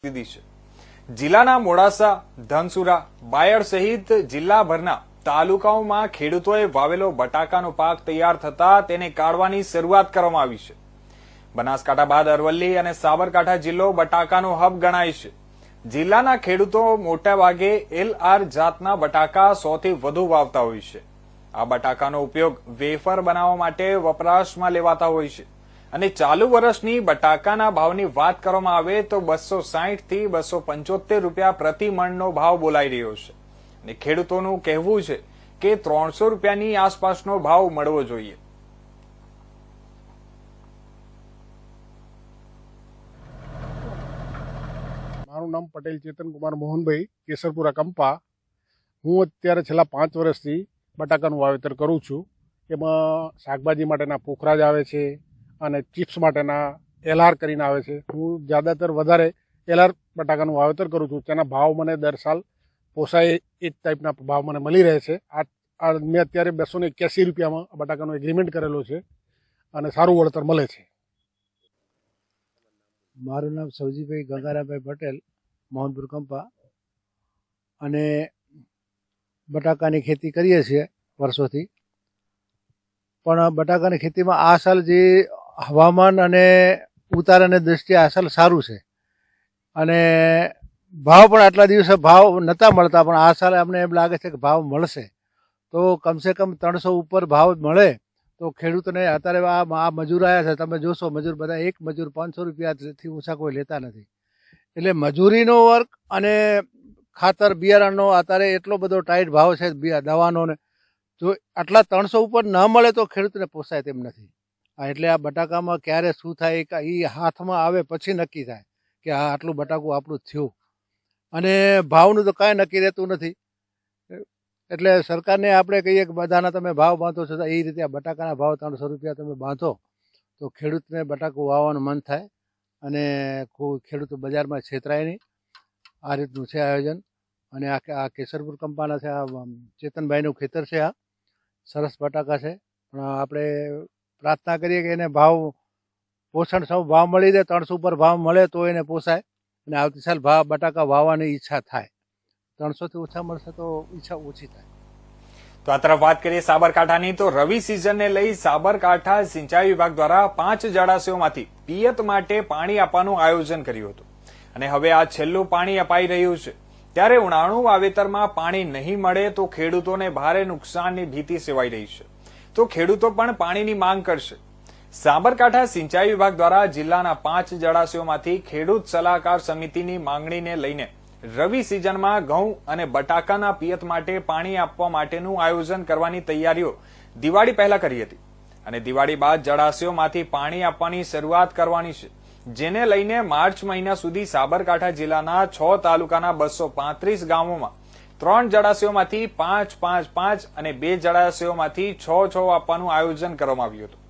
દીધી છે। જિલ્લાના મોડાસા, ધનસુરા, બાયડ સહિત જિલ્લાભરના તાલુકાઓમાં ખેડૂતોએ વાવેલો બટાકાનો પાક તૈયાર થતા તેને કાઢવાની શરૂઆત કરવામાં આવી છે। બનાસકાંઠા બાદ અરવલ્લી અને સાબરકાંઠા જિલ્લો બટાકાનો હબ ગણાય છે। જિલ્લાના ખેડૂતો મોટાભાગે LR જાતના બટાકા 100થી વધુ વાવતા હોય છે। આ બટાકાનો ઉપયોગ વેફર બનાવવા માટે વપરાશમાં લેવાતા હોય છે અને ચાલુ વર્ષની બટાકાના ભાવની વાત કરવામાં આવે તો 260 થી 275 રૂપિયા પ્રતિ મણનો ભાવ બોલાઈ રહ્યો છે અને ખેડૂતોનું કહેવું છે કે 300 રૂપિયાની આસપાસનો ભાવ મળવો જોઈએ। મારું નામ પટેલ ચેતન કુમાર મોહનભાઈ, કેસરપુરા કંપા। હું અત્યારે છેલ્લા 5 વર્ષથી બટાકાનું વાવેતર કરું છું। એમાં શાકભાજી માટેના પોખરાજ આવે છે અને ચિપ્સ માટેના LR કરીને આવે છે। હું જ્યાદાતર વધારે LR બટાકાનું વાવેતર કરું છું। તેના ભાવ મને દર સાલ પોસાય એ જ ટાઈપના ભાવ મને મળી રહે છે। મેં અત્યારે 281 રૂપિયામાં બટાકાનો એગ્રીમેન્ટ કરેલો છે અને સારું વળતર મળે છે। મારું નામ સવજીભાઈ ગંગારામભાઈ પટેલ, મોહનપુર કંપા, અને બટાકાની ખેતી કરીએ છીએ વર્ષોથી। પણ બટાકાની ખેતીમાં આ સાલ જે હવામાન અને ઉતારાની દૃષ્ટિએ આ સાલ સારું છે અને ભાવ પણ આટલા દિવસે ભાવ નહોતા મળતા, પણ આ સાલ અમને એમ લાગે છે કે ભાવ મળશે। તો કમસે કમ 300 ઉપર ભાવ મળે તો ખેડૂતને અત્યારે આ મજૂર આવ્યા છે, તમે જોશો મજૂર બધા એક મજૂર 500 રૂપિયાથી ઓછા કોઈ લેતા નથી। એટલે મજૂરીનો વર્ક અને ખાતર બિયારણનો અત્યારે એટલો બધો ટાઈટ ભાવ છે દવાનો ને, જો આટલા 300 ઉપર ન મળે તો ખેડૂતને પોસાય તેમ નથી। એટલે આ બટાકામાં ક્યારે શું થાય એ હાથમાં આવે પછી નક્કી થાય કે આ આટલું બટાકું આપણું થયું, અને ભાવનું તો કાંઈ નક્કી રહેતું નથી। એટલે સરકારને આપણે કહીએ કે બધાના તમે ભાવ બાંધો છો, એ રીતે આ બટાકાના ભાવ 300 રૂપિયા તમે બાંધો તો ખેડૂતને બટાકું વાવવાનું મન થાય અને કોઈ ખેડૂતો બજારમાં છેતરાય નહીં। આ રીતનું છે આયોજન। અને આ કેસરપુર કંપાના છે, આ ચેતનભાઈનું ખેતર છે, આ સરસ બટાકા છે। પણ આપણે પ્રાર્થના કરીએ કે એને ભાવ પોષણક્ષમ ભાવ મળી રહે, 300 ઉપર ભાવ મળે તો એને પોસાય અને આવતી સાલ બટાકા વાવવાની ઈચ્છા થાય। 300થી ઓછા મળશે તો ઈચ્છા ઓછી થાય। તો આ તરફ વાત કરીએ સાબરકાંઠાની, તો રવિ સિઝનને લઈ સાબરકાંઠા સિંચાઈ વિભાગ દ્વારા 5 જળાશયોમાંથી પિયત માટે પાણી આપવાનું આયોજન કર્યું હતું અને હવે આ છેલ્લું પાણી અપાઈ રહ્યું છે। ત્યારે ઉનાળુ વાવેતરમાં પાણી નહીં મળે તો ખેડૂતોને ભારે નુકસાનની ભીતિ સેવાઈ રહી છે, તો ખેડૂતો પણ પાણીની માંગ કરશે। સાબરકાંઠા સિંચાઈ વિભાગ દ્વારા જિલ્લાના 5 જળાશયોમાંથી ખેડૂત સલાહકાર સમિતિની માંગણીને લઈને રવિ સિઝનમાં ઘઉં અને બટાકાના પિયત માટે પાણી આપવા માટેનું આયોજન કરવાની તૈયારીઓ દિવાળી પહેલા કરી હતી અને દિવાળી બાદ જળાશયોમાંથી પાણી આપવાની શરૂઆત કરવાની છે, જેને લઈને માર્ચ મહિના સુધી સાબરકાંઠા જિલ્લાના 6 તાલુકાના 235 ગામોમાં 3 જળાશયોમાંથી 5, 5, 5 અને 2 જળાશયોમાંથી 6 આપવાનું આયોજન કરવામાં આવ્યું હતું,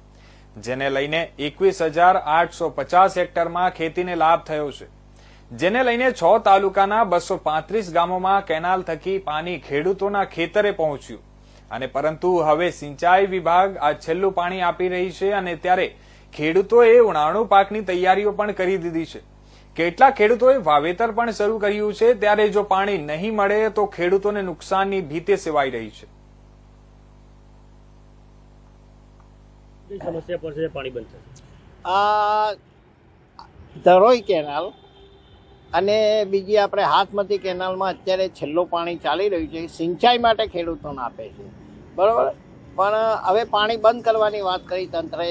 જેને લઈને 21,850 હેક્ટરમાં ખેતીને લાભ થયો છે। જેને લઈને 6 તાલુકાના 235 ગામોમાં કેનાલ થકી પાણી ખેડૂતોના ખેતરે પહોંચ્યું અને પરંતુ હવે સિંચાઈ વિભાગ આ છેલ્લું પાણી આપી રહી છે અને ત્યારે ખેડૂતોએ ઉનાળુ પાકની તૈયારીઓ પણ કરી દીધી છે। કેટલાક ખેડૂતોએ વાવેતર પણ શરૂ કર્યું છે, ત્યારે જો પાણી નહીં મળે તો ખેડૂતોને નુકસાનની ભીતિ સેવાઈ રહી છે। સમસ્યા પડશે પાણી બંધ આ ધરોઈ કેનાલ અને બીજી આપણે હાથમતી કેનાલમાં અત્યારે છેલ્લું પાણી ચાલી રહ્યું છે, સિંચાઈ માટે ખેડૂતોને આપે છે, બરાબર। પણ હવે પાણી બંધ કરવાની વાત કરી તંત્રએ,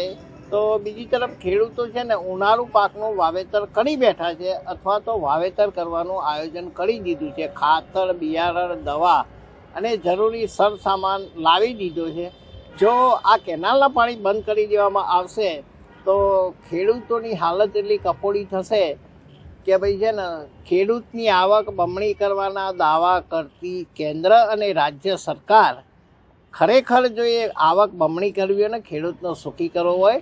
તો બીજી તરફ ખેડૂતો છે ને ઉનાળુ પાકનું વાવેતર કરી બેઠા છે અથવા તો વાવેતર કરવાનું આયોજન કરી દીધું છે। ખાતર, બિયારણ, દવા અને જરૂરી સરસામાન લાવી દીધો છે। જો આ કેનાલના પાણી બંધ કરી દેવામાં આવશે તો ખેડૂતોની હાલત એટલી કફોડી થશે કે ભાઈ છે ને ખેડૂતની આવક બમણી કરવાના દાવા કરતી કેન્દ્ર અને રાજ્ય સરકાર ખરેખર જો એ આવક બમણી કરવી હોય ને ખેડૂતનો સુખી કરવો હોય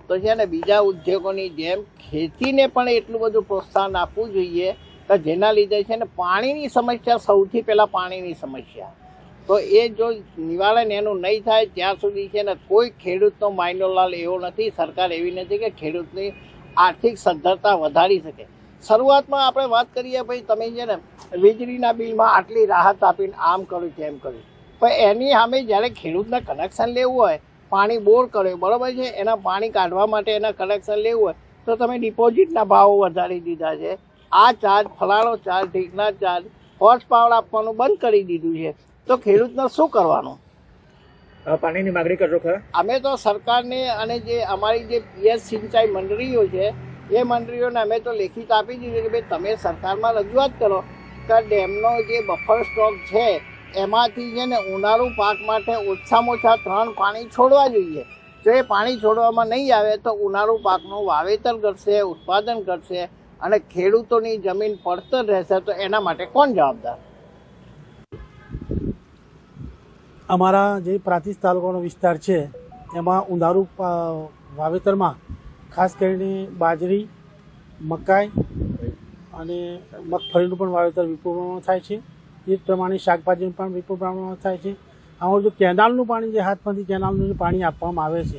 તો છે ને બીજા ઉદ્યોગોની જેમ ખેતીને પણ એટલું બધું પ્રોત્સાહન આપવું જોઈએ કે જેના લીધે છે ને પાણીની સમસ્યા, સૌથી પહેલાં પાણીની સમસ્યા, તો એ જો નિવારણ એનું નહીં થાય ત્યાં સુધી છે ને કોઈ ખેડૂતનો માયનો લાલ એવો નથી, સરકાર એવી નથી કે ખેડૂતની આર્થિક સદ્ધરતા વધારી શકે। શરૂઆતમાં આપણે વાત કરીએ ભાઈ તમે છે ને વીજળીના બિલમાં આટલી રાહત આપીને આમ કર્યું તેમ કર્યું, પણ એની સામે જ્યારે ખેડૂતને કનેક્શન લેવું હોય, પાણી બોર કર્યો બરાબર છે, એના પાણી કાઢવા માટે એના કનેક્શન લેવું હોય તો તમે ડિપોઝિટના ભાવો વધારી દીધા છે, આ ચાર્જ ફલાણો ચાર્જ ઠીકના ચાર્જ હોર્સ પાવર આપવાનું બંધ કરી દીધું છે, તો ખેડૂતને શું કરવાનું? પાણીની માગણી કરશો ખરા? અમે તો સરકારને અને જે અમારી જે પીએચ સિંચાઈ મંડળીઓ છે એ મંડળીઓને અમે તો લેખિત આપી દીધું કે ભાઈ તમે સરકારમાં રજૂઆત કરો કે ડેમનો જે બફર સ્ટોક છે એમાંથી છે ને ઉનાળુ પાક માટે ઓછામાં ઓછા 3 પાણી છોડવા જોઈએ. જો એ પાણી છોડવામાં નહીં આવે તો ઉનાળુ પાકનું વાવેતર કરશે, ઉત્પાદન કરશે અને ખેડૂતોની જમીન પડતર રહેશે, તો એના માટે કોણ જવાબદાર? અમારા જે પ્રાંતિજ તાલુકાનો વિસ્તાર છે એમાં ઉનાળુ વાવેતરમાં ખાસ કરીને બાજરી, મકાઈ અને મગફળીનું પણ વાવેતર વિપુલ પ્રમાણમાં થાય છે. એ જ પ્રમાણે શાકભાજીનું પણ વિપુલ પ્રમાણમાં થાય છે. આમાં જો કેનાલનું પાણી, જે હાથમાંથી કેનાલનું જે પાણી આપવામાં આવે છે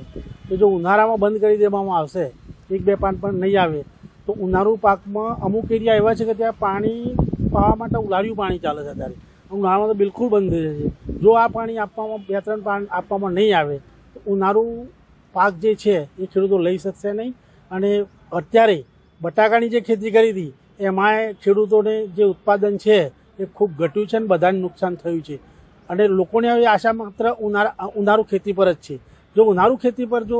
એ જો ઉનાળામાં બંધ કરી દેવામાં આવશે, 1-2 પાન પણ નહીં આવે, તો ઉનાળુ પાકમાં અમુક એરિયા એવા છે કે ત્યાં પાણી પાવા માટે ઉલાળ્યું પાણી ચાલે છે અત્યારે, ઉનાળામાં તો બિલકુલ બંધ થઈ જશે. જો આ પાણી આપવામાં 2-3 પાન આપવામાં નહીં આવે તો ઉનાળુ પાક જે છે એ ખેડૂતો લઈ શકશે નહીં. અને અત્યારે બટાકાની જે ખેતી કરી હતી એમાંય ખેડૂતોને જે ઉત્પાદન છે એ ખૂબ ઘટ્યું છે અને બધાને નુકસાન થયું છે. અને લોકોને હવે આશા માત્ર ઉનાળુ ખેતી પર જ છે. જો ઉનાળુ ખેતી પર જો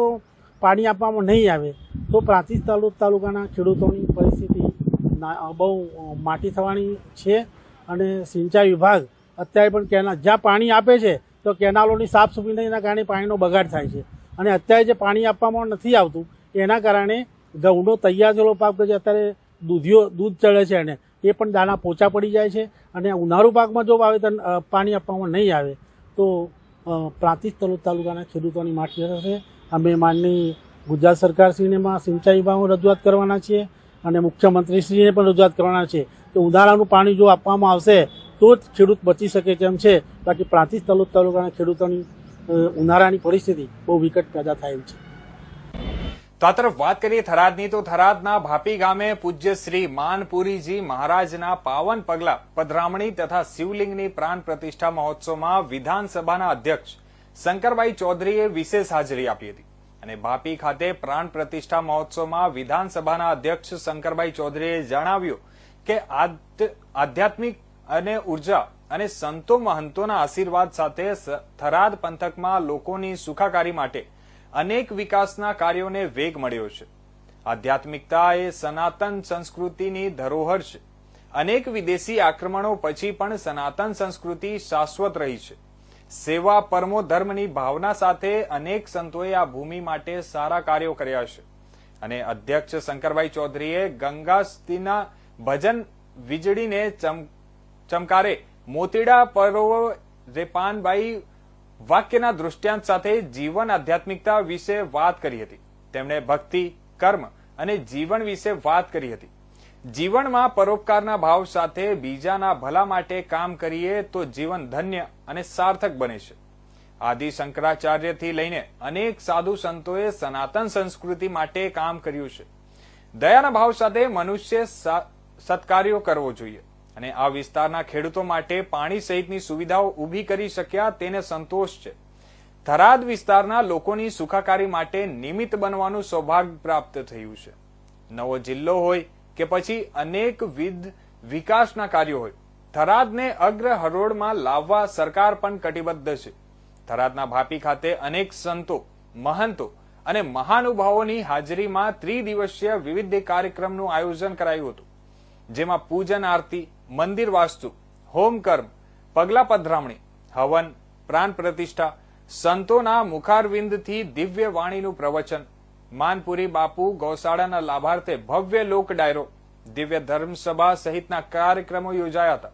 પાણી આપવામાં નહીં આવે તો પ્રાંતિજ તાલુકાના ખેડૂતોની પરિસ્થિતિ બહુ માટી થવાની છે. અને સિંચાઈ વિભાગ અત્યારે પણ કેનાલ જ્યાં પાણી આપે છે તો કેનાલોની સાફ સફાઈના કારણે પાણીનો બગાડ થાય છે. અને અત્યારે જે પાણી આપવામાં નથી આવતું એના કારણે ઘઉંનો તૈયાર થયેલો પાક જે અત્યારે દૂધ ચડે છે એને એ પણ દાણા પોચા પડી જાય છે. અને ઉનાળુ પાકમાં જો વાવેતર પાણી આપવામાં નહીં આવે તો પ્રાંતિજ તાલુકાના ખેડૂતોની માઠી થશે. અમે માનની ગુજરાત સરકારશ્રીને સિંચાઈ વિભાગમાં રજૂઆત કરવાના છીએ અને મુખ્યમંત્રીશ્રીને પણ રજૂઆત કરવાના છે કે ઉનાળાનું પાણી જો આપવામાં આવશે તો જ ખેડૂત બચી શકે તેમ છે. બાકી પ્રાંતિજ તાલુકાના ખેડૂતોની ઉનાળાની પરિસ્થિતિ બહુ વિકટ પેદા થાય છે. તો આ તરફ વાત કરીએ થરાદની, તો થરાદના ભાપી ગામે પૂજ્ય શ્રી માનપુરીજી મહારાજના પાવન પગલા પધરામણી તથા શિવલિંગની પ્રાણ પ્રતિષ્ઠા મહોત્સવમાં વિધાનસભાના અધ્યક્ષ શંકરભાઈ ચૌધરીએ વિશેષ હાજરી આપી હતી. અને ભાપી ખાતે પ્રાણ પ્રતિષ્ઠા મહોત્સવમાં વિધાનસભાના અધ્યક્ષ શંકરભાઈ ચૌધરીએ જણાવ્યું કે આધ્યાત્મિક અને ઉર્જા અને સંતો મહંતોના આશીર્વાદ સાથે થરાદ પંથકમાં લોકોની સુખાકારી માટે અનેક વિકાસના કાર્યોને વેગ મળ્યો છે. આધ્યાત્મિકતા એ સનાતન સંસ્કૃતિની ધરોહર છે. અનેક વિદેશી આક્રમણો પછી પણ સનાતન સંસ્કૃતિ શાશ્વત રહી છે. સેવા પરમો ધર્મની ભાવના સાથે અનેક સંતોએ આ ભૂમિ માટે સારા કાર્યો કર્યા છે. અને અધ્યક્ષ શંકરભાઈ ચૌધરીએ ગંગાસ્તીના ભજન વીજળીને ચમકારે મોતીડા પરોવ રેપાનભાઈ વાક્યના દૃષ્ટાંત સાથે જીવન આધ્યાત્મિકતા વિશે વાત કરી હતી. તેમણે ભક્તિ, કર્મ અને જીવન વિશે વાત કરી હતી. જીવનમાં પરોપકારના ભાવ સાથે બીજાના ભલા માટે કામ કરીએ તો જીવન ધન્ય અને સાર્થક બને છે. આદિ શંકરાચાર્યથી લઈને અનેક સાધુ સંતોએ સનાતન સંસ્કૃતિ માટે કામ કર્યું છે. દયાના ભાવ સાથે મનુષ્ય સત્કાર્યો કરવો જોઈએ અને આ વિસ્તારના ખેડૂતો માટે પાણી સહિતની સુવિધાઓ ઊભી કરી શક્યા તેને સંતોષ છે. થરાદ વિસ્તારના લોકોની સુખાકારી માટે નિમિત્ત બનવાનું સૌભાગ્ય પ્રાપ્ત થયું છે. નવો જિલ્લો હોય કે પછી અનેકવિધ વિકાસના કાર્યો હોય, થરાદને અગ્ર હરોળમાં લાવવા સરકાર પણ કટિબદ્ધ છે. થરાદના ભાપી ખાતે અનેક સંતો, મહંતો અને મહાનુભાવોની હાજરીમાં 3 દિવસીય વિવિધ કાર્યક્રમનું આયોજન કરાયું હતું. જેમાં પૂજન આરતી, મંદિર વાસ્તુ, હોમકર્મ, પગલા પધરામણી, હવન, પ્રાણ પ્રતિષ્ઠા, સંતોના મુખારવિંદથી દિવ્ય વાણીનું પ્રવચન, માનપુરી બાપુ ગૌશાળાના લાભાર્થે ભવ્ય લોક ડાયરો, દિવ્ય ધર્મસભા સહિતના કાર્યક્રમો યોજાયા હતા.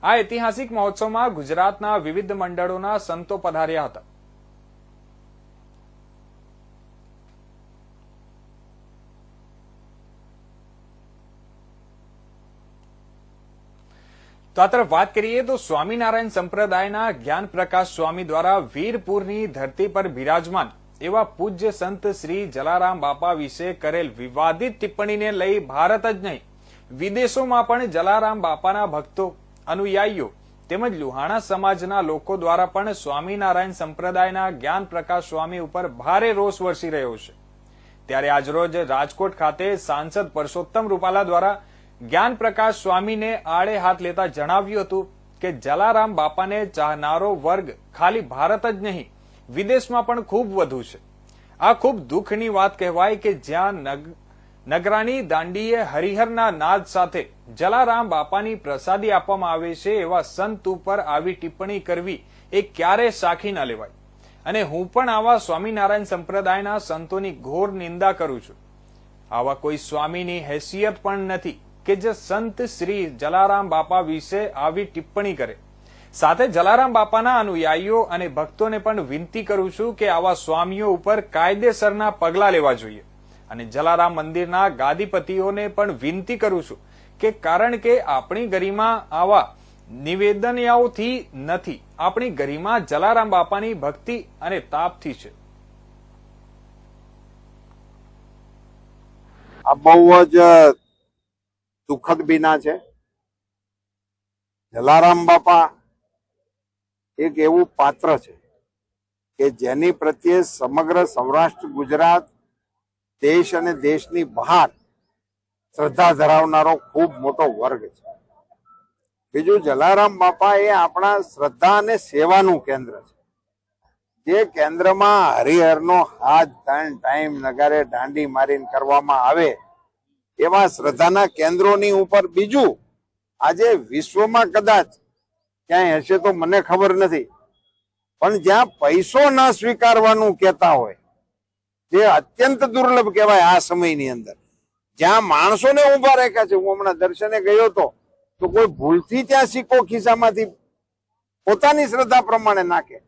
આ ઐતિહાસિક મહોત્સવમાં ગુજરાતના વિવિધ મંડળોના સંતો પધાર્યા હતા. તો આ તરફ વાત કરીએ તો સ્વામિનારાયણ સંપ્રદાયના જ્ઞાન પ્રકાશ સ્વામી દ્વારા વીરપુરની ધરતી પર બિરાજમાન એવા પૂજ્ય સંત શ્રી જલારામ બાપા વિશે કરેલ વિવાદિત ટિપ્પણીને લઈ ભારત જ નહીં વિદેશોમાં પણ જલારામ બાપાના ભક્તો, અનુયાયીઓ તેમજ લુહાણા સમાજના લોકો દ્વારા પણ સ્વામિનારાયણ સંપ્રદાયના જ્ઞાન પ્રકાશ સ્વામી ઉપર ભારે રોષ વરસી રહ્યો છે. ત્યારે આજરોજ રાજકોટ ખાતે સાંસદ પરસોત્તમ રૂપાલા દ્વારા જ્ઞાન પ્રકાશ સ્વામીને આડે હાથ લેતા જણાવ્યું હતું કે જલારામ બાપાને ચાહનારો વર્ગ ખાલી ભારત જ નહીં, વિદેશમાં પણ ખૂબ વધુ છે. આ ખૂબ દુઃખની વાત કહેવાય કે જ્યાં નગરાની દાંડીએ હરિહરના નાદ સાથે જલારામ બાપાની પ્રસાદી આપવામાં આવે છે એવા સંત ઉપર આવી ટિપ્પણી કરવી એ ક્યારે સાખી ન લેવાય. અને હું પણ આવા સ્વામિનારાયણ સંપ્રદાયના સંતોની ઘોર નિંદા કરું છું. આવા કોઈ સ્વામીની હેસિયત પણ નથી કે જે સંત શ્રી જલારામ બાપા વિશે આવી ટિપ્પણી કરે. સાથે જલારામ બાપાના અનુયાયીઓ અને ભક્તોને પણ વિનંતી કરું છું કે આવા સ્વામીઓ ઉપર કાયદેસરના પગલાં લેવા જોઈએ. અને જલારામ મંદિરના ગાદીપતિઓને પણ વિનંતી કરું છું કે કારણ કે આપણી ગરિમા આવા નિવેદનયાઓથી નથી, આપણી ગરિમા જલારામ બાપાની ભક્તિ અને તાપથી છે. આ બહુ જ દુઃખદ બીના છે. જલારામ બાપા એક એવું પાત્ર છે કે જેની પ્રત્યે સમગ્ર સૌરાષ્ટ્ર ગુજરાત દેશ અને દેશની બહાર શ્રદ્ધા ધરાવનારો ખૂબ મોટો વર્ગ છે. બીજું, જલારામ બાપા એ આપણા શ્રદ્ધા અને સેવાનું કેન્દ્ર છે. જે કેન્દ્રમાં હરિહરનો હાથ ટાઈમ નગારે દાંડી મારીને કરવામાં આવે એવા શ્રદ્ધાના કેન્દ્રોની ઉપર બીજું આજે વિશ્વમાં કદાચ ક્યાંય હશે તો મને ખબર નથી, પણ જ્યાં પૈસો ન સ્વીકારવાનું કહેતા હોય, જે અત્યંત દુર્લભ કહેવાય આ સમયની અંદર, જ્યાં માણસોને ઉભા રાખ્યા છે. હું હમણાં દર્શને ગયો હતો તો કોઈ ભૂલથી ત્યાં સિક્કો ખિસ્સામાંથી પોતાની શ્રદ્ધા પ્રમાણે નાખે,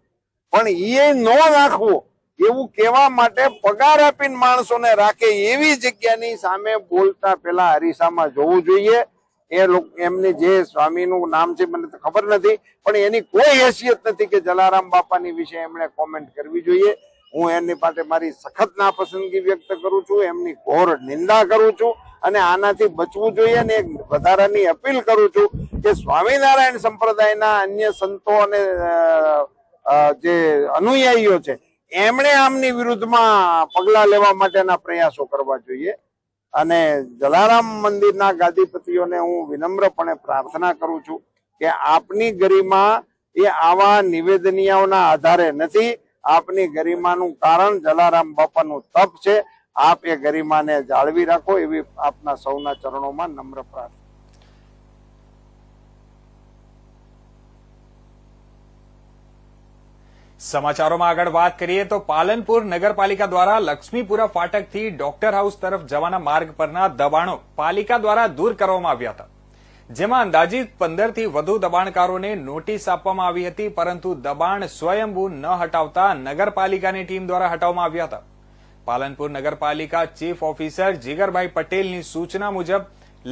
પણ એ ન નાખવો એવું કહેવા માટે પગાર આપીને માણસોને રાખે એવી જગ્યાની સામે બોલતા પેલા અરીસામાં જોવું જોઈએ. એ લોકો, એમની જે સ્વામીનું નામ છે મને તો ખબર નથી, પણ એની કોઈ હેસિયત નથી કે જલારામ બાપાની વિશે એમણે કોમેન્ટ કરવી જોઈએ. હું એની પાસે મારી સખત નાપસંદગી વ્યક્ત કરું છું, એમની ઘોર નિંદા કરું છું અને આનાથી બચવું જોઈએ. અને એક વધારાની અપીલ કરું છું કે સ્વામિનારાયણ સંપ્રદાયના અન્ય સંતો અને જે અનુયાયીઓ છે એમણે આમની વિરુદ્ધમાં પગલાં લેવા માટેના પ્રયાસો કરવા જોઈએ. અને જલારામ મંદિરના ગાદીપતિઓને હું વિનમ્રપણે પ્રાર્થના કરું છું કે આપની ગરિમા એ આવા નિવેદનિયાઓના આધારે નથી. આપની ગરિમાનું કારણ જલારામ બાપાનું તપ છે. આપ એ ગરિમાને જાળવી રાખો એવી આપના સૌના ચરણોમાં નમ્ર પ્રાર્થના. સમાચારોમાં આગળ વાત કરીએ તો પાલનપુર નગરપાલિકા દ્વારા લક્ષ્મીપુરા ફાટકથી ડોક્ટર હાઉસ તરફ જવાના માર્ગ પરના દબાણો પાલિકા દ્વારા દૂર કરવામાં આવ્યા હતા. જેમાં અંદાજિત 15 થી વધુ દબાણકારોને નોટિસ આપવામાં આવી હતી, પરંતુ દબાણ સ્વયંભૂ ન હટાવતા નગરપાલિકાની ટીમ દ્વારા હટાવવામાં આવ્યા હતા. પાલનપુર નગરપાલિકા ચીફ ઓફિસર જીગરભાઈ પટેલની સૂચના મુજબ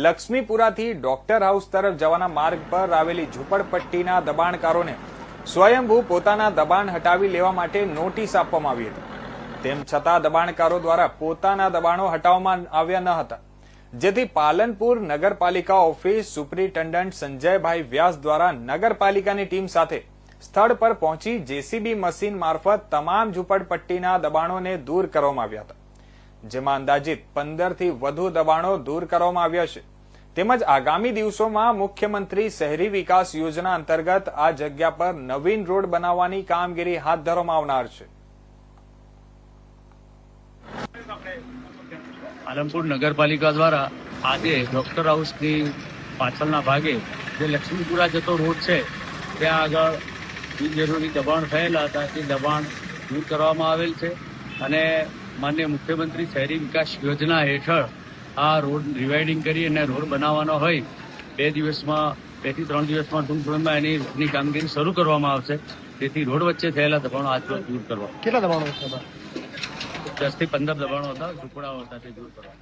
લક્ષ્મીપુરાથી ડોક્ટર હાઉસ તરફ જવાના માર્ગ પર આવેલી ઝૂંપડપટ્ટીના દબાણકારોને સ્વયંભૂ પોતાના દબાણ હટાવી લેવા માટે નોટિસ આપવામાં આવી હતી. તેમ છતાં દબાણકારો દ્વારા પોતાના દબાણો હટાવવામાં આવ્યા ન હતા, જેથી પાલનપુર નગરપાલિકા ઓફિસ સુપ્રિન્ટેન્ડન્ટ સંજયભાઈ વ્યાસ દ્વારા નગરપાલિકાની ટીમ સાથે સ્થળ પર પહોંચી જેસીબી મશીન મારફત તમામ ઝૂંપડપટ્ટીના દબાણોને દૂર કરવામાં આવ્યા હતા. જેમાં અંદાજિત 15 થી વધુ દબાણો દૂર કરવામાં આવ્યા છે. તેમજ આગામી દિવસોમાં મુખ્યમંત્રી શહેરી વિકાસ યોજના અંતર્ગત આ જગ્યા પર નવીન રોડ બનાવવાની કામગીરી હાથ ધરવામાં આવનાર છે. પાલનપુર નગરપાલિકા દ્વારા આજે ડોક્ટર હાઉસની પાછળના ભાગે જે લક્ષ્મીપુરા જતો રોડ છે ત્યાં આગળ બિનજરૂરી દબાણ થયેલા હતા, તે દબાણ દૂર કરવામાં આવેલ છે. અને માનનીય મુખ્યમંત્રી શહેરી વિકાસ યોજના હેઠળ આ રોડ રિવાઇડિંગ કરી અને રોડ બનાવવાનો હોય 2 થી 3 દિવસમાં ટૂંક સમયમાં એની કામગીરી શરૂ કરવામાં આવશે. તેથી રોડ વચ્ચે થયેલા દબાણો આજરોજ દૂર કરવા. કેટલા દબાણો હતા? 10 થી 15 દબાણો હતા, ઝૂંપડાઓ હતા, તે દૂર કરવા.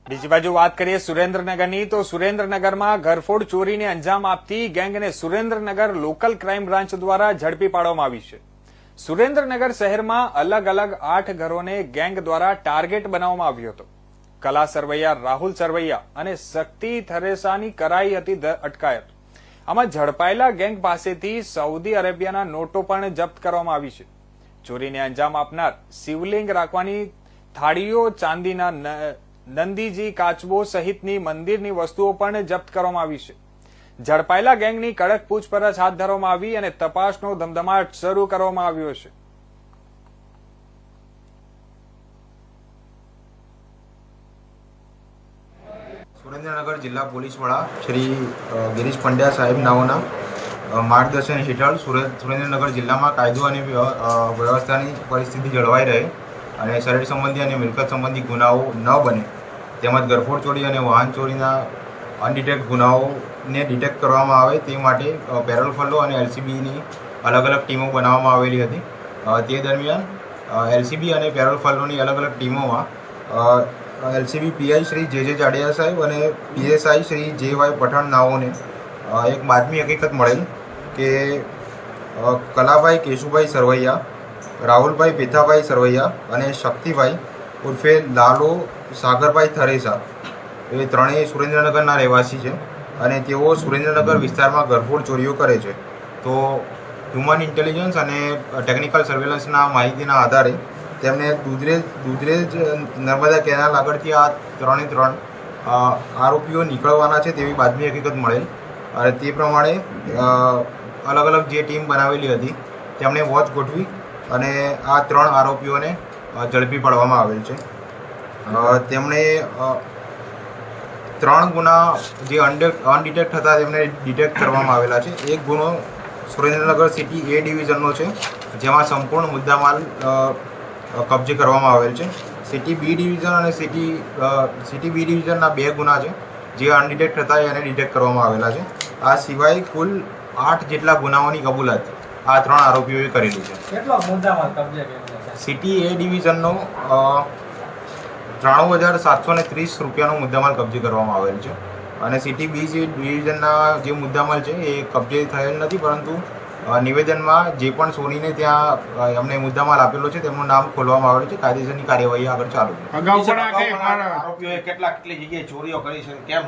બીજી બાજુ વાત કરીએ સુરેન્દ્રનગરની, તો સુરેન્દ્રનગરમાં ઘરફોડ ચોરીને અંજામ આપતી ગેંગને સુરેન્દ્રનગર લોકલ ક્રાઇમ બ્રાન્ચ દ્વારા ઝડપી પાડવામાં આવી છે. સુરેન્દ્રનગર શહેરમાં અલગ અલગ 8 ઘરોને ગેંગ દ્વારા ટાર્ગેટ બનાવવામાં આવ્યો હતો. કલા સરવૈયા રાહુલ સરવૈયા અને શક્તિ થરેસાની કરાઈ હતી અટકાયત. આમાં ઝડપાયેલા ગેંગ પાસેથી સાઉદી અરેબિયાના નોટો પણ જપ્ત કરવામાં આવી છે. ચોરીને અંજામ આપનાર શિવલિંગ રાખવાની થાળીઓ, ચાંદીના નંદીજી, કાચબો સહિતની મંદિરની વસ્તુઓ પણ જપ્ત કરવામાં આવી છે. ઝડપાયેલા ગેંગની કડક પૂછપરછ હાથ ધરવામાં આવી અને તપાસનો ધમધમાટ શરૂ કરવામાં આવ્યો છે. સુરેન્દ્રનગર જિલ્લા પોલીસ વડા શ્રી ગિરીશ પંડ્યા સાહેબ નાઓના માર્ગદર્શન હેઠળ સુરેન્દ્રનગર જિલ્લામાં કાયદો અને વ્યવસ્થાની પરિસ્થિતિ જળવાઈ રહે અને શરીર સંબંધી અને મિલકત સંબંધી ગુનાઓ ન બને તેમજ ગરફોડ ચોરી અને વાહન ચોરીના અનડિટેક્ટ ગુનાઓને ડિટેક્ટ કરવામાં આવે તે માટે પેરોલ ફલ્લો અને એલસીબીની અલગ અલગ ટીમો બનાવવામાં આવેલી હતી. તે દરમિયાન એલસીબી અને પેરોલ ફલ્લોની અલગ અલગ ટીમોમાં એલસીબી પીઆઈ શ્રી જે જાડેજા સાહેબ અને પીએસઆઈ શ્રી જે.વાય પઠાણ નાઓને એક બાતમી હકીકત મળેલ કે કલાભાઈ કેશુભાઈ સરવૈયા, રાહુલભાઈ પેથાભાઈ સરવૈયા અને શક્તિભાઈ ઉર્ફે લાલો સાગરભાઈ થરેસા એ ત્રણેય સુરેન્દ્રનગરના રહેવાસી છે અને તેઓ સુરેન્દ્રનગર વિસ્તારમાં ગરફોડ ચોરીઓ કરે છે. તો હ્યુમન ઇન્ટેલિજન્સ અને ટેકનિકલ સર્વેલન્સના માહિતીના આધારે તેમને દુધરેજ નર્મદા કેનાલ આગળથી આ ત્રણ આરોપીઓ નીકળવાના છે તેવી બાતમી હકીકત મળેલ અને તે પ્રમાણે અલગ અલગ જે ટીમ બનાવેલી હતી તેમણે વોચ ગોઠવી અને આ 3 આરોપીઓને ઝડપી પાડવામાં આવેલ છે. તેમણે 3 ગુના જે અનડિટેક્ટ હતા તેમને ડિટેક્ટ કરવામાં આવેલા છે. એક ગુનો સુરેન્દ્રનગર સિટી એ ડિવિઝનનો છે જેમાં સંપૂર્ણ મુદ્દામાલ કબજે કરવામાં આવેલ છે. સિટી બી ડિવિઝન અને સિટી બી ડિવિઝનના 2 ગુના છે જે અનડિટેક્ટ હતા એને ડિટેક્ટ કરવામાં આવેલા છે. આ સિવાય કુલ 8 જેટલા ગુનાઓની કબૂલાત આ 3 આરોપીઓએ કરેલી છે. કેટલો મુદ્દામાલ કબજે કરેલો છે? સિટી એ ડિવિઝનનો 93,730 રૂપિયાનો મુદ્દામાલ કબજે કરવામાં આવેલ છે અને સિટી બી ડિવિઝનના જે મુદ્દામાલ છે એ કબજે થયેલ નથી, પરંતુ નિવેદનમાં જે પણ સોનીને ત્યાં એમને મુદ્દામાલ આપેલો છે તેમનું નામ ખોલવામાં આવેલું છે. કાયદેસરની કાર્યવાહી આગળ ચાલુ છે. આરોપીઓએ કેટલી જગ્યાએ ચોરીઓ કરી છે, કેમ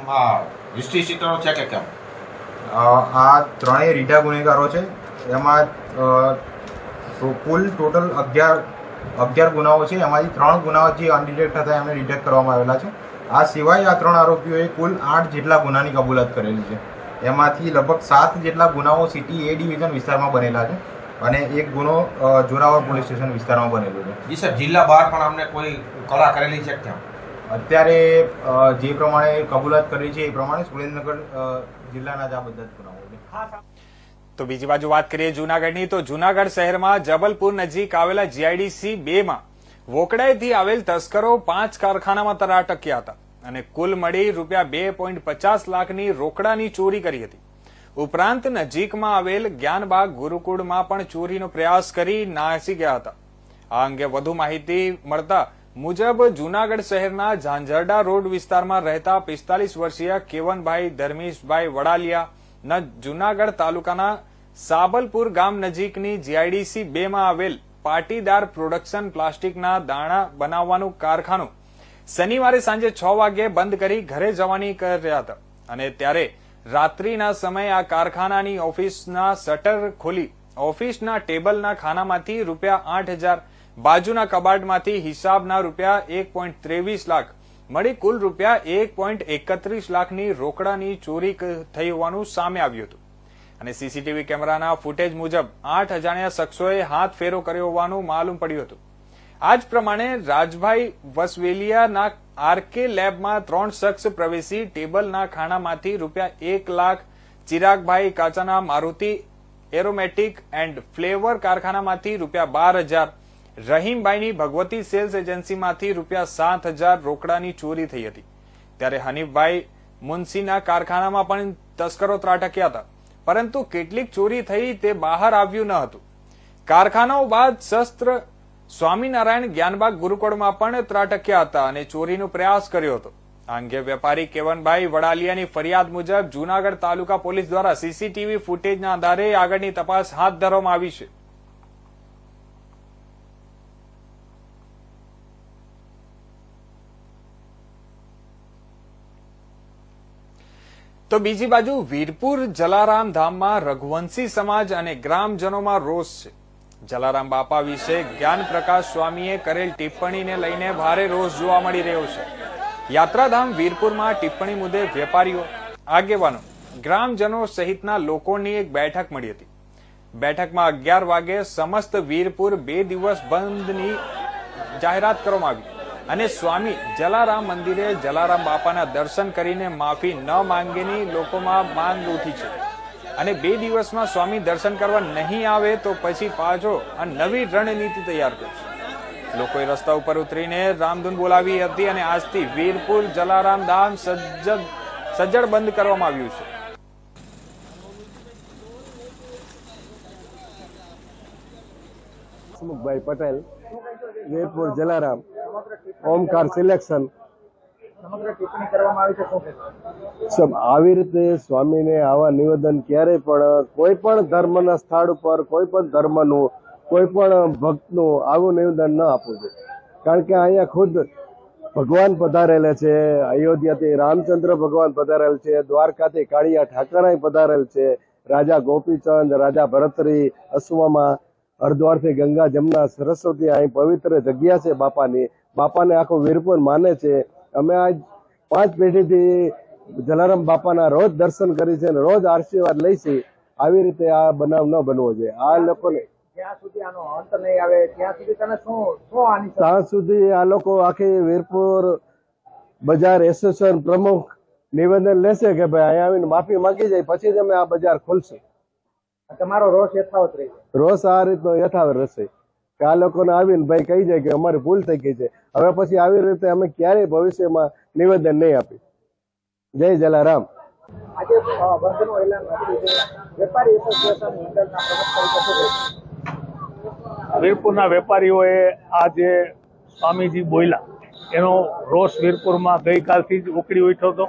હિસ્ટ્રી શીટરો છે કે કેમ? આ ત્રણેય રીઢા ગુનેગારો છે. એમાં કુલ ટોટલ 11 ગુનાઓ છે. એમાંથી 3 ગુનાઓ જે અનડિટેક્ટ હતા એમને ડિટેક્ટ કરવામાં આવેલા છે. આ સિવાય આ 3 આરોપીઓએ કુલ 8 જેટલા ગુનાની કબૂલાત કરેલી છે. એમાંથી લગભગ 7 જેટલા ગુનાઓ સિટી એ ડિવિઝન વિસ્તારમાં બનેલા છે અને 1 ગુનો જોરાવર પોલીસ સ્ટેશન વિસ્તારમાં બનેલો છે. જી સર, જિલ્લા બહાર પણ અમને કોઈ કલા કરેલી છે કેમ? અત્યારે જે પ્રમાણે કબૂલાત કરી છે એ પ્રમાણે સુરેન્દ્રનગર જિલ્લાના જ આ બધા જ ગુનાઓ છે. તો બીજી બાજુ વાત કરીએ જૂનાગઢની, તો જૂનાગઢ શહેરમાં જબલપુર નજીક આવેલા જીઆઈડીસી 2 માં વોકડાઈથી આવેલ તસ્કરો 5 કારખાનામાં તરાટક્યા હતા અને કુલ મળી ₹2.50 લાખની રોકડાની ચોરી કરી હતી. ઉપરાંત નજીકમાં આવેલ જ્ઞાનબાગ ગુરુકુળમાં પણ ચોરીનો પ્રયાસ કરી નાસી ગયા હતા. આ અંગે વધુ માહિતી મળતા મુજબ જૂનાગઢ શહેરના ઝાંઝરડા રોડ વિસ્તારમાં રહેતા 45 વર્ષીય કેવનભાઈ ધર્મેશભાઈ વડાલિયા જૂનાગઢ તાલુકાના સાબલપુર ગામ નજીકની જીઆઈડીસી 2 માં આવેલ પાટીદાર પ્રોડક્શન પ્લાસ્ટિકના દાણા બનાવવાનું કારખાનું શનિવારે સાંજે 6 વાગ્યે બંધ કરી ઘરે જવાની કર્યા હતા અને ત્યારે રાત્રિના સમયે આ કારખાનાની ઓફિસના શટર ખોલી ઓફિસના ટેબલના ખાનામાંથી ₹8,000, બાજુના કબાટમાંથી હિસાબના ₹1.23 લાખ મળી કુલ ₹1.31 લાખની રોકડાની ચોરી થઈ હોવાનું સામે આવ્યું હતું અને સીસીટીવી કેમેરાના ફૂટેજ મુજબ 8 અજાણ્યા શખ્સોએ હાથ ફેરો કર્યો હોવાનું માલુમ પડ્યું હતું. આ જ પ્રમાણે રાજભાઈ વસવેલિયાના આરકે લેબમાં 3 શખ્સ પ્રવેશી ટેબલના ખાનામાંથી ₹1 લાખ, ચિરાગભાઈ કાચાના મારુતિ એરોમેટિક એન્ડ ફ્લેવર કારખાનામાંથી ₹12,000, રહીમભાઈની ભગવતી સેલ્સ એજન્સીમાંથી ₹7,000 રોકડાની ચોરી થઈ હતી. ત્યારે હનીફભાઈ મુનસીના કારખાનામાં પણ તસ્કરો ત્રાટક્યા હતા, પરંતુ કેટલીક ચોરી થઈ તે બહાર આવ્યું ન હતું. કારખાનાઓ બાદ શસ્ત્ર સ્વામિનારાયણ જ્ઞાનબાગ ગુરુકુળમાં પણ ત્રાટક્યા હતા અને ચોરીનો પ્રયાસ કર્યો હતો. આ અંગે વેપારી કેવનભાઈ વડાલિયાની ફરિયાદ મુજબ જૂનાગઢ તાલુકા પોલીસ દ્વારા સીસીટીવી ફૂટેજના આધારે આગળની તપાસ હાથ ધરવામાં આવી છે. તો બીજી બાજુ વીરપુર જલારામ ધામમાં રઘુવંશી સમાજ અને ગ્રામજનોમાં રોષ છે. જલારામ બાપા વિશે જ્ઞાન પ્રકાશ સ્વામીએ કરેલ ટિપ્પણીને લઈને ભારે રોષ જોવા મળી રહ્યો છે. યાત્રાધામ વીરપુરમાં ટિપ્પણી મુદ્દે વેપારીઓ, આગેવાનો, ગ્રામજનો સહિતના લોકોની એક બેઠક મળી હતી. બેઠકમાં 11 વાગે સમસ્ત વીરપુર 2 દિવસ બંધની જાહેરાત કરવામાં આવી અને સ્વામી જલારામ મંદિરે જલારામ બાપાના દર્શન કરીને માફી ન માંગેની લોકોમાં માંગ ઉઠી છે અને 2 દિવસમાં સ્વામી દર્શન કરવા નહીં આવે તો પછી પાછો આ નવી રણનીતિ તૈયાર કરશે. લોકોએ રસ્તા ઉપર ઉતરીને રામધૂન બોલાવી હતી અને આજથી વીરપુર જલારામ ધામ સજ્જડ બંધ કરવામાં આવ્યું છે. હસમુખભાઈ પટેલ, વીરપુર જલારામ, ઓમકાર સિલેક્શન. આવી રીતે સ્વામીને આવા નિવેદન ક્યારે પણ કોઈ પણ ધર્મના સ્થળ ઉપર કોઈ પણ ધર્મનું કોઈ પણ ભક્તનું આવું નિવેદન ન આપવું જોઈએ. કારણ કે અહીંયા ખુદ ભગવાન પધારેલા છે, અયોધ્યાથી રામચંદ્ર ભગવાન પધારેલ છે, દ્વારકાથી કાળિયા ઠાકરાય પધારેલ છે, રાજા ગોપીચંદ, રાજા ભરતરી, અશ્વમાં, હરિદ્વારથી ગંગા, જમના, સરસ્વતી અહીં પવિત્ર જગ્યા છે બાપાની. બાપાને આખું વીરપુર માને છે. અમે આજ 5 પેઢીથી જલારામ બાપાના રોજ દર્શન કરી છે અને રોજ આશીર્વાદ લઈ છે. આવી રીતે આ બનાવ ન બનવો જોઈએ. આ લોકોને ત્યાં સુધી આ લોકો આખી વીરપુર બજાર એસોસિએશન પ્રમુખ નિવેદન લેશે કે ભાઈ અહીંયા આવીને માફી માંગી જાય પછી જ અમે આ બજાર ખોલશું. તમારો રોષ યથાવત રહે છે. રોષ આ રીતનો યથાવત રહેશે કે આ લોકોને આવીને ભાઈ કહી જાય કે અમારી ભૂલ થઈ ગઈ છે. હવે પછી આવી રીતે અમે ક્યારેય ભવિષ્યમાં નિવેદન નહીં આપી. જય જલારામ. આજે બંધનું એલાન વેપારી એસોસિએશન મંડળના પ્રમુખ તરીકે વીરપુરના વેપારીઓએ આ જે સ્વામીજી બોલ્યા એનો રોષ વીરપુરમાં ગઈકાલથી જ ઉકળી ઉઠ્યો હતો.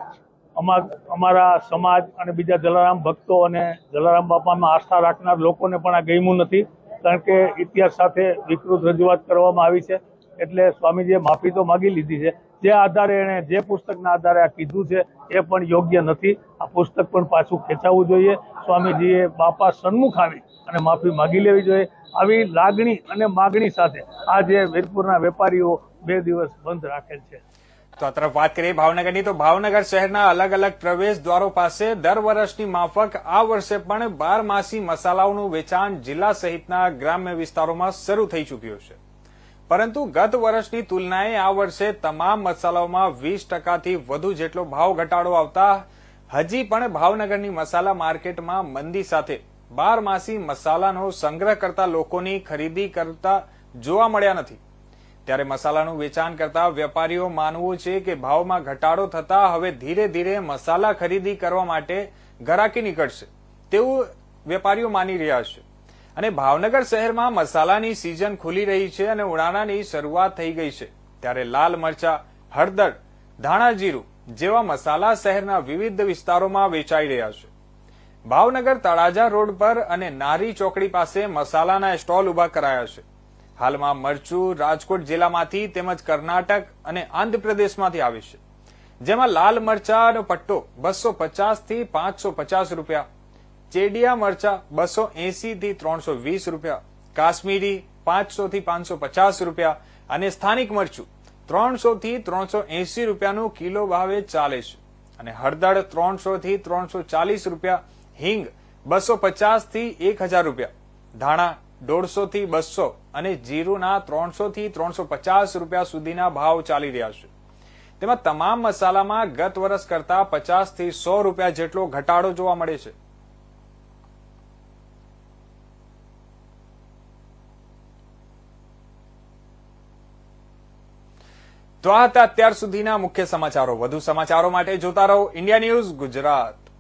અમારા સમાજ અને બીજા જલારામ ભક્તો અને જલારામ બાપામાં આસ્થા રાખનાર લોકોને પણ આ ગમ્યું નથી. કારણ કે ઇતિહાસ સાથે વિકૃત રજૂઆત કરવામાં આવી છે. એટલે સ્વામીજીએ માફી તો માગી લીધી છે. જે આધારે એણે જે પુસ્તકના આધારે આ કીધું છે એ પણ યોગ્ય નથી. આ પુસ્તક પણ પાછું ખેંચાવવું જોઈએ. સ્વામીજીએ બાપા સન્મુખ આવી અને માફી માગી લેવી જોઈએ. આવી લાગણી અને માગણી સાથે આજે વીરપુરના વેપારીઓ 2 દિવસ બંધ રાખેલ છે. તો આ તરફ વાત કરીએ ભાવનગરની, તો ભાવનગર શહેરના અલગ અલગ પ્રવેશ દ્વારો પાસે દર વર્ષની માફક આ વર્ષે પણ 12 મસાલાઓનું વેચાણ જિલ્લા સહિતના ગ્રામ્ય વિસ્તારોમાં શરૂ થઈ ચૂક્યું છે. પરંતુ ગત વર્ષની તુલનાએ આ વર્ષે તમામ મસાલાઓમાં 20%થી વધુ જેટલો ભાવ ઘટાડો આવતા હજી પણ ભાવનગરની મસાલા માર્કેટમાં મંદી સાથે 12 મસાલાનો સંગ્રહ કરતા લોકોની ખરીદી કરતા જોવા મળ્યા નથી. ત્યારે મસાલાનું વેચાણ કરતા વેપારીઓ માનવું છે કે ભાવમાં ઘટાડો થતા હવે ધીરે ધીરે મસાલા ખરીદી કરવા માટે ઘરાકી નીકળશે તેવું વેપારીઓ માની રહ્યા છે. અને ભાવનગર શહેરમાં મસાલાની સિઝન ખુલી રહી છે અને ઉનાળાની શરૂઆત થઈ ગઈ છે. ત્યારે લાલ મરચા, હળદર, ધાણા જીરું જેવા મસાલા શહેરના વિવિધ વિસ્તારોમાં વેચાઈ રહ્યા છે. ભાવનગર તળાજા રોડ પર અને નારી ચોકડી પાસે મસાલાના સ્ટોલ ઉભા કરાયા છે. હાલમાં મરચું રાજકોટ જિલ્લામાંથી તેમજ કર્ણાટક અને આંધ્રપ્રદેશમાંથી આવે છે. જેમાં લાલ મરચાનો પટ્ટો 250 થી 550 રૂપિયા, ચેડિયા મરચા 280 થી 320 રૂપિયા, કાશ્મીરી 500 થી 550 રૂપિયા અને સ્થાનિક મરચું 300 થી 380 રૂપિયાનું કિલો ભાવે ચાલે છે. અને હળદર 300 થી 340 રૂપિયા, હિંગ 250 થી 1000 રૂપિયા, ધાણા 150 થી 200 અને જીરુના 300 થી 350 રૂપિયા સુધીના ભાવ ચાલી રહ્યા છે. તેમાં તમામ મસાલામાં ગત વર્ષ કરતા 50 થી 100 રૂપિયા જેટલો ઘટાડો જોવા મળે છે. તો આ હતા અત્યાર સુધીના મુખ્ય સમાચારો. વધુ સમાચારો માટે જોતા રહો ઇન્ડિયા ન્યૂઝ ગુજરાત.